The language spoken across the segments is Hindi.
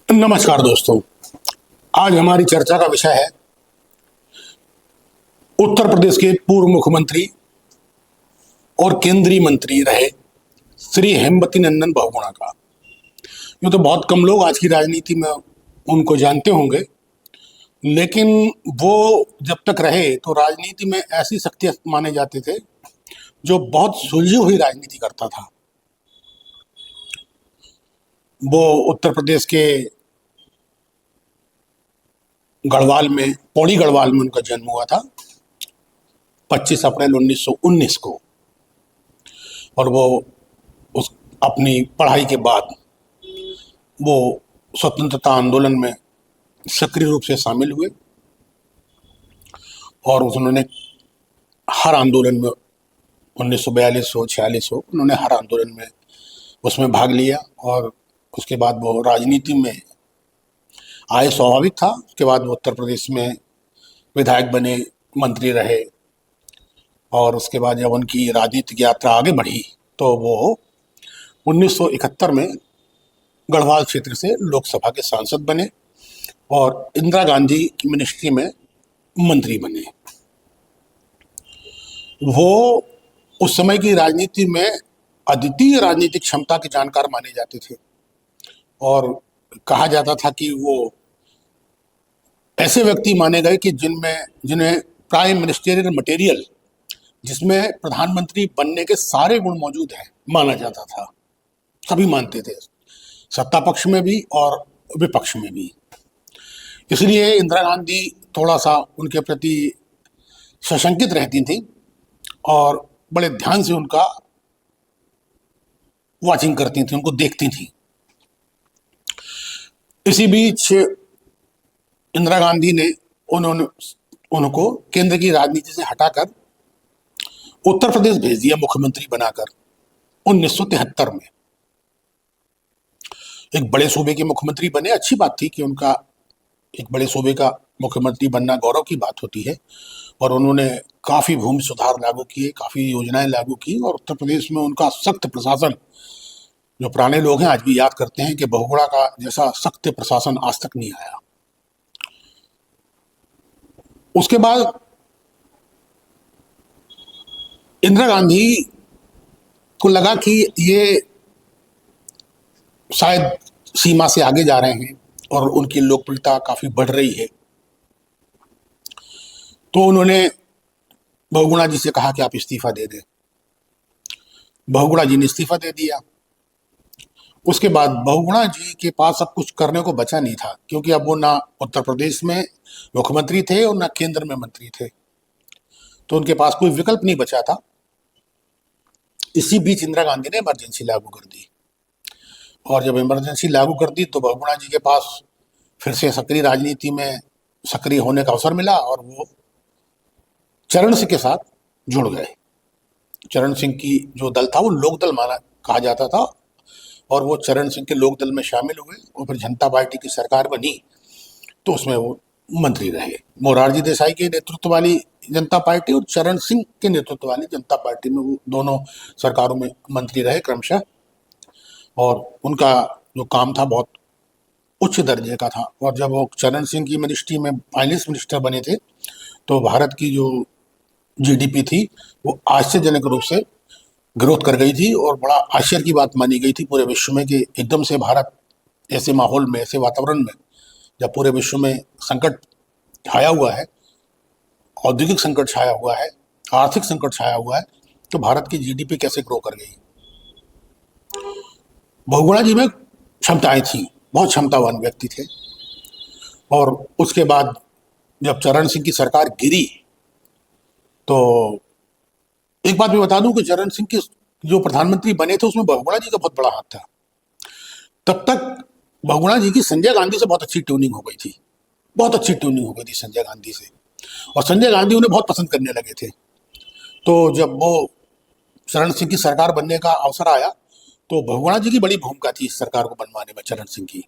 नमस्कार दोस्तों। आज हमारी चर्चा का विषय है उत्तर प्रदेश के पूर्व मुख्यमंत्री और केंद्रीय मंत्री रहे श्री हेमवती नंदन बहुगुणा का। यूँ तो बहुत कम लोग आज की राजनीति में उनको जानते होंगे, लेकिन वो जब तक रहे तो राजनीति में ऐसी शक्ति माने जाते थे जो बहुत सुलझी हुई राजनीति करता था। वो उत्तर प्रदेश के गढ़वाल में, पौड़ी गढ़वाल में उनका जन्म हुआ था 25 अप्रैल 1919 को। और वो उस अपनी पढ़ाई के बाद वो स्वतंत्रता आंदोलन में सक्रिय रूप से शामिल हुए और उन्होंने हर आंदोलन में 1942 हो 46 हो, उन्होंने हर आंदोलन में उसमें भाग लिया। और उसके बाद वो राजनीति में आए, स्वाभाविक था। उसके बाद वो उत्तर प्रदेश में विधायक बने, मंत्री रहे। और उसके बाद जब उनकी राजनीतिक यात्रा आगे बढ़ी तो वो 1971 में गढ़वाल क्षेत्र से लोकसभा के सांसद बने और इंदिरा गांधी की मिनिस्ट्री में मंत्री बने। वो उस समय की राजनीति में अद्वितीय राजनीतिक क्षमता के जानकार माने जाते थे और कहा जाता था कि वो ऐसे व्यक्ति माने गए कि जिन्हें प्राइम मिनिस्टेरियल मटेरियल, जिसमें प्रधानमंत्री बनने के सारे गुण मौजूद हैं, माना जाता था। सभी मानते थे, सत्ता पक्ष में भी और विपक्ष में भी। इसलिए इंदिरा गांधी थोड़ा सा उनके प्रति सशंकित रहती थी और बड़े ध्यान से उनका वॉचिंग करती थी, उनको देखती थी। इसी बीच इंदिरा गांधी ने उनको केंद्र की राजनीति से हटाकर उत्तर प्रदेश भेज दिया मुख्यमंत्री बनाकर 1973 में। एक बड़े सूबे के मुख्यमंत्री बने। अच्छी बात थी कि उनका एक बड़े सूबे का मुख्यमंत्री बनना गौरव की बात होती है। और उन्होंने काफ़ी भूमि सुधार लागू किए, काफ़ी योजनाएं लागू की और उत्तर प्रदेश में उनका सख्त प्रशासन, जो पुराने लोग हैं आज भी याद करते हैं कि बहुगुणा का जैसा सख्त प्रशासन आज तक नहीं आया। उसके बाद इंदिरा गांधी को लगा कि ये शायद सीमा से आगे जा रहे हैं और उनकी लोकप्रियता काफी बढ़ रही है। तो उन्होंने बहुगुणा जी से कहा कि आप इस्तीफा दे दें। बहुगुणा जी ने इस्तीफा दे दिया। उसके बाद बहुगुणा जी के पास अब कुछ करने को बचा नहीं था, क्योंकि अब वो ना उत्तर प्रदेश में मुख्यमंत्री थे और ना केंद्र में मंत्री थे, तो उनके पास कोई विकल्प नहीं बचा था। इसी बीच इंदिरा गांधी ने इमरजेंसी लागू कर दी और जब इमरजेंसी लागू कर दी तो बहुगुणा जी के पास फिर से सक्रिय राजनीति में सक्रिय होने का अवसर मिला और वो चरण सिंह के साथ जुड़ गए। चरण सिंह की जो दल था वो लोकदल माना कहा जाता था और वो चरण सिंह के लोकदल में शामिल हुए और फिर जनता पार्टी की सरकार बनी तो उसमें वो मंत्री रहे। मोरारजी देसाई के नेतृत्व वाली जनता पार्टी और चरण सिंह के नेतृत्व वाली जनता पार्टी में वो दोनों सरकारों में मंत्री रहे क्रमशः। और उनका जो काम था बहुत उच्च दर्जे का था। और जब वो चरण सिंह की मिनिस्ट्री में फाइनेंस मिनिस्टर बने थे तो भारत की जो जीडीपी थी वो आश्चर्यजनक रूप से ग्रोथ कर गई थी और बड़ा आश्चर्य की बात मानी गई थी पूरे विश्व में कि एकदम से भारत ऐसे माहौल में, ऐसे वातावरण में, जब पूरे विश्व में संकट छाया हुआ है, औद्योगिक संकट छाया हुआ है, आर्थिक संकट छाया हुआ है, तो भारत की जीडीपी कैसे ग्रो कर गई। बहुगुणा जी में क्षमताएं थी, बहुत क्षमतावान व्यक्ति थे। और उसके बाद जब चरण सिंह की सरकार गिरी तो एक बात मैं बता दूं कि चरण सिंह के जो प्रधानमंत्री बने थे उसमें बहुगुणा जी का बहुत बड़ा हाथ था। तब तक बहुगुणा जी की संजय गांधी से बहुत अच्छी ट्यूनिंग हो गई थी, बहुत अच्छी ट्यूनिंग हो गई थी संजय गांधी से, और संजय गांधी उन्हें बहुत पसंद करने लगे थे। तो जब वो चरण सिंह की सरकार बनने का अवसर आया तो बहुगुणा जी की बड़ी भूमिका थी इस सरकार को बनवाने में। चरण सिंह की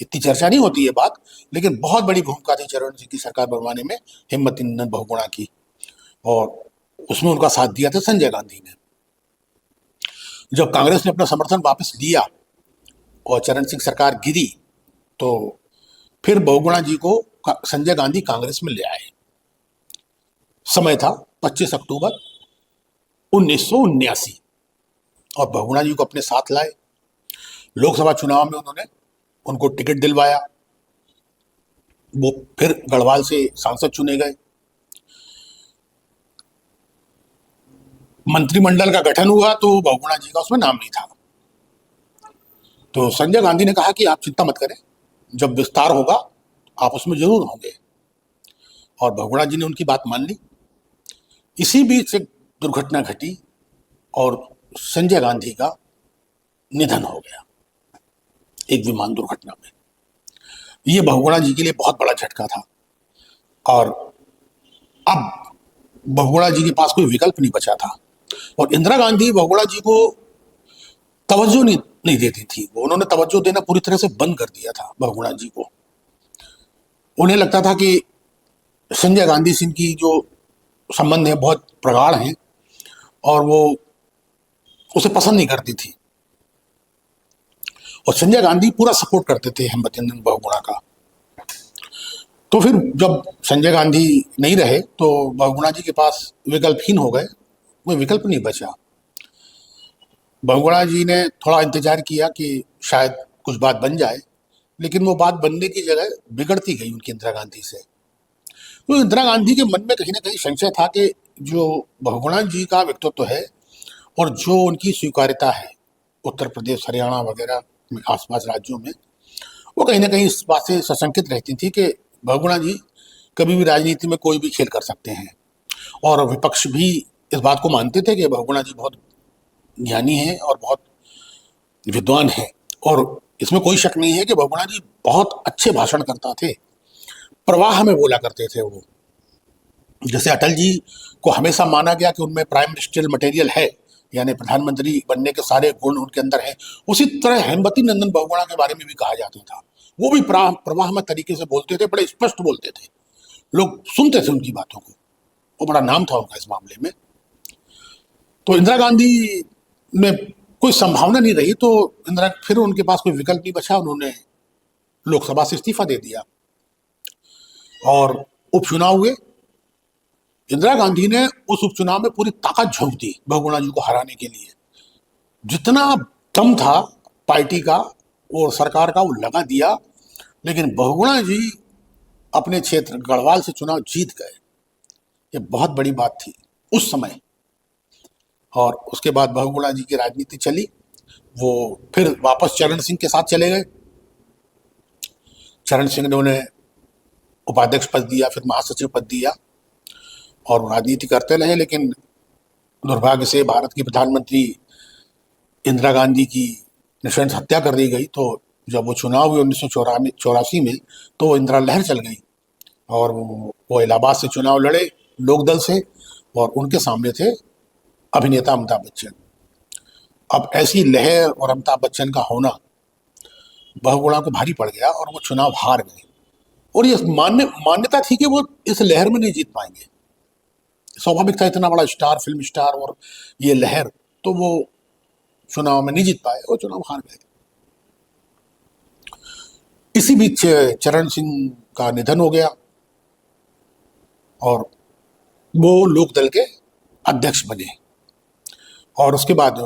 इतनी चर्चा नहीं होती है बात, लेकिन बहुत बड़ी भूमिका थी चरण सिंह की सरकार बनवाने में हेमवती नंदन बहुगुणा की। और उसमें उनका साथ दिया था संजय गांधी ने। जब कांग्रेस ने अपना समर्थन वापस लिया और चरण सिंह सरकार गिरी तो फिर बहुगुणा जी को संजय गांधी कांग्रेस में ले आए। समय था 25 अक्टूबर 1979 और बहुगुणा जी को अपने साथ लाए। लोकसभा चुनाव में उन्होंने उनको टिकट दिलवाया। वो फिर गढ़वाल से सांसद चुने गए। मंत्रिमंडल का गठन हुआ तो बहुगुणा जी का उसमें नाम नहीं था। तो संजय गांधी ने कहा कि आप चिंता मत करें, जब विस्तार होगा आप उसमें जरूर होंगे। और बहुगुणा जी ने उनकी बात मान ली। इसी बीच एक दुर्घटना घटी और संजय गांधी का निधन हो गया एक विमान दुर्घटना में। ये बहुगुणा जी के लिए बहुत बड़ा झटका था। और अब बहुगुणा जी के पास कोई विकल्प नहीं बचा था। और इंदिरा गांधी बहुगुणा जी को तवज्जो नहीं देती थी। वो उन्होंने तवज्जो देना पूरी तरह से बंद कर दिया था बहुगुणा जी को। उन्हें लगता था कि संजय गांधी से इनकी जो संबंध है बहुत प्रगाढ़ हैं और वो उसे पसंद नहीं करती थी। और संजय गांधी पूरा सपोर्ट करते थे हेमवती नंदन बहुगुणा का। तो फिर जब संजय गांधी नहीं रहे तो बहुगुणा जी के पास विकल्पहीन हो गए। कोई विकल्प नहीं बचा। बहुगुणा जी ने थोड़ा इंतजार किया कि शायद कुछ बात बन जाए, लेकिन वो बात बनने की जगह बिगड़ती गई उनकी इंदिरा गांधी से। तो इंदिरा गांधी के मन में कहीं ना कहीं संशय था कि जो बहुगुणा जी का व्यक्तित्व है और जो उनकी स्वीकार्यता है उत्तर प्रदेश, हरियाणा वगैरह में आसपास राज्यों में, वो कहीं ना कहीं इस बात से सशंकित रहती थी कि बहुगुणा जी कभी भी राजनीति में कोई भी खेल कर सकते हैं। और विपक्ष भी इस बात को मानते थे कि बहुगुणा जी बहुत ज्ञानी हैं और बहुत विद्वान हैं। और इसमें कोई शक नहीं है कि बहुगुणा जी बहुत अच्छे भाषण करता थे, प्रवाह में बोला करते थे वो। जैसे अटल जी को हमेशा माना गया कि उनमें प्राइम मिनिस्ट्रियल मटेरियल है, यानी प्रधानमंत्री बनने के सारे गुण उनके अंदर हैं, उसी तरह हेमवती नंदन बहुगुणा के बारे में भी कहा जाता था। वो भी प्रवाह में तरीके से बोलते थे, बड़े स्पष्ट बोलते थे, लोग सुनते थे उनकी बातों को। वो बड़ा नाम था उनका इस मामले में। तो इंदिरा गांधी में कोई संभावना नहीं रही, तो इंदिरा फिर उनके पास कोई विकल्प नहीं बचा। उन्होंने लोकसभा से इस्तीफा दे दिया और उपचुनाव हुए। इंदिरा गांधी ने उस उपचुनाव में पूरी ताकत झोंक दी बहुगुणा जी को हराने के लिए। जितना दम था पार्टी का और सरकार का वो लगा दिया, लेकिन बहुगुणा जी अपने क्षेत्र गढ़वाल से चुनाव जीत गए। ये बहुत बड़ी बात थी उस समय। और उसके बाद बहुगुणा जी की राजनीति चली। वो फिर वापस चरण सिंह के साथ चले गए। चरण सिंह ने उन्हें उपाध्यक्ष पद दिया, फिर महासचिव पद दिया और राजनीति करते रहे। लेकिन दुर्भाग्य से भारत की प्रधानमंत्री इंदिरा गांधी की नृशंस हत्या कर दी गई। तो जब वो चुनाव हुए 1984 में, तो इंदिरा लहर चल गई और वो इलाहाबाद से चुनाव लड़े लोकदल से, और उनके सामने थे अभिनेता अमिताभ बच्चन। अब ऐसी लहर और अमिताभ बच्चन का होना बहुगुणा को भारी पड़ गया और वो चुनाव हार गए। और ये मान्यता थी कि वो इस लहर में नहीं जीत पाएंगे। स्वाभाविक था, इतना बड़ा स्टार, फिल्म स्टार और ये लहर, तो वो चुनाव में नहीं जीत पाए और चुनाव हार गए। इसी बीच चरण सिंह का निधन हो गया और वो लोकदल के अध्यक्ष बने। और उसके बाद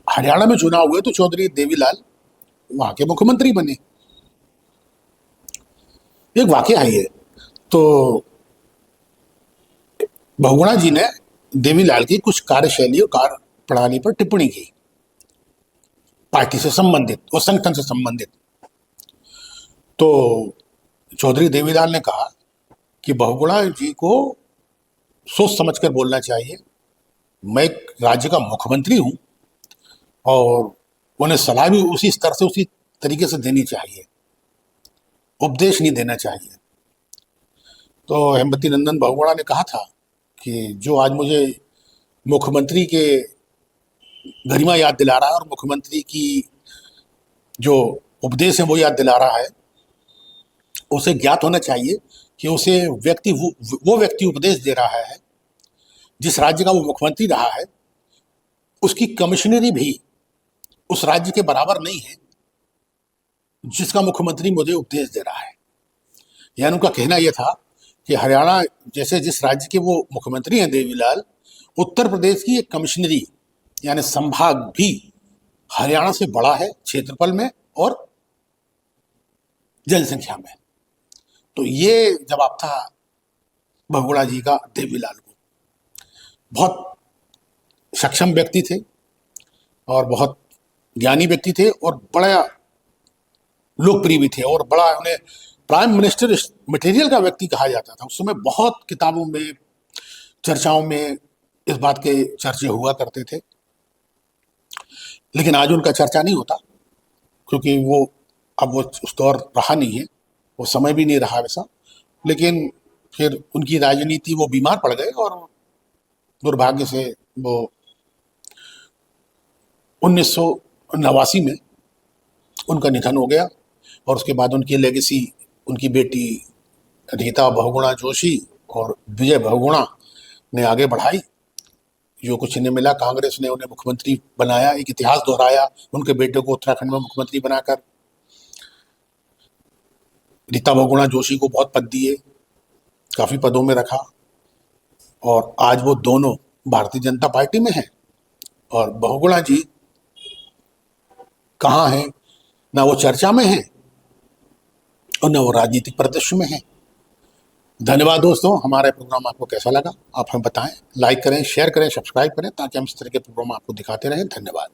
हरियाणा में चुनाव हुए तो चौधरी देवीलाल वहां के मुख्यमंत्री बने। एक वाकया है ये। तो बहुगुणा जी ने देवीलाल की कुछ कार्यशैली और कार्य प्रणाली पर टिप्पणी की, पार्टी से संबंधित और संगठन से संबंधित। तो चौधरी देवीलाल ने कहा कि बहुगुणा जी को सोच समझकर बोलना चाहिए। मैं एक राज्य का मुख्यमंत्री हूं और उन्हें सलाह भी उसी स्तर से, उसी तरीके से देनी चाहिए, उपदेश नहीं देना चाहिए। तो हेमवती नंदन बहुगुणा ने कहा था कि जो आज मुझे मुख्यमंत्री के गरिमा याद दिला रहा है और मुख्यमंत्री की जो उपदेश है वो याद दिला रहा है, उसे ज्ञात होना चाहिए कि उसे वो व्यक्ति उपदेश दे रहा है जिस राज्य का वो मुख्यमंत्री रहा है। उसकी कमिश्नरी भी उस राज्य के बराबर नहीं है जिसका मुख्यमंत्री मुझे उपदेश दे रहा है। यानी उनका कहना यह था कि हरियाणा जैसे जिस राज्य के वो मुख्यमंत्री हैं देवीलाल, उत्तर प्रदेश की एक कमिश्नरी यानी संभाग भी हरियाणा से बड़ा है क्षेत्रफल में और जनसंख्या में। तो ये जवाब था बहुगुणा जी का देवीलाल को। बहुत सक्षम व्यक्ति थे और बहुत ज्ञानी व्यक्ति थे और बड़ा लोकप्रिय भी थे और बड़ा उन्हें प्राइम मिनिस्टर मटेरियल का व्यक्ति कहा जाता था। उस समय बहुत किताबों में, चर्चाओं में इस बात के चर्चे हुआ करते थे, लेकिन आज उनका चर्चा नहीं होता क्योंकि वो अब वो उस दौर रहा नहीं है, वो समय भी नहीं रहा वैसा। लेकिन फिर उनकी राजनीति, वो बीमार पड़ गए और दुर्भाग्य से वो 1989 में उनका निधन हो गया। और उसके बाद उनकी लेगेसी उनकी बेटी रीता बहुगुणा जोशी और विजय बहुगुणा ने आगे बढ़ाई। जो कुछ इन्हें मिला, कांग्रेस ने उन्हें मुख्यमंत्री बनाया, एक इतिहास दोहराया उनके बेटे को उत्तराखंड में मुख्यमंत्री बनाकर। रीता बहुगुणा जोशी को बहुत पद दिए, काफी पदों में रखा और आज वो दोनों भारतीय जनता पार्टी में हैं। और बहुगुणा जी कहाँ हैं, ना वो चर्चा में हैं और न वो राजनीतिक परिदृश्य में है। धन्यवाद दोस्तों, हमारा प्रोग्राम आपको कैसा लगा आप हमें बताएं, लाइक करें, शेयर करें, सब्सक्राइब करें ताकि हम इस तरह के प्रोग्राम आपको दिखाते रहें। धन्यवाद।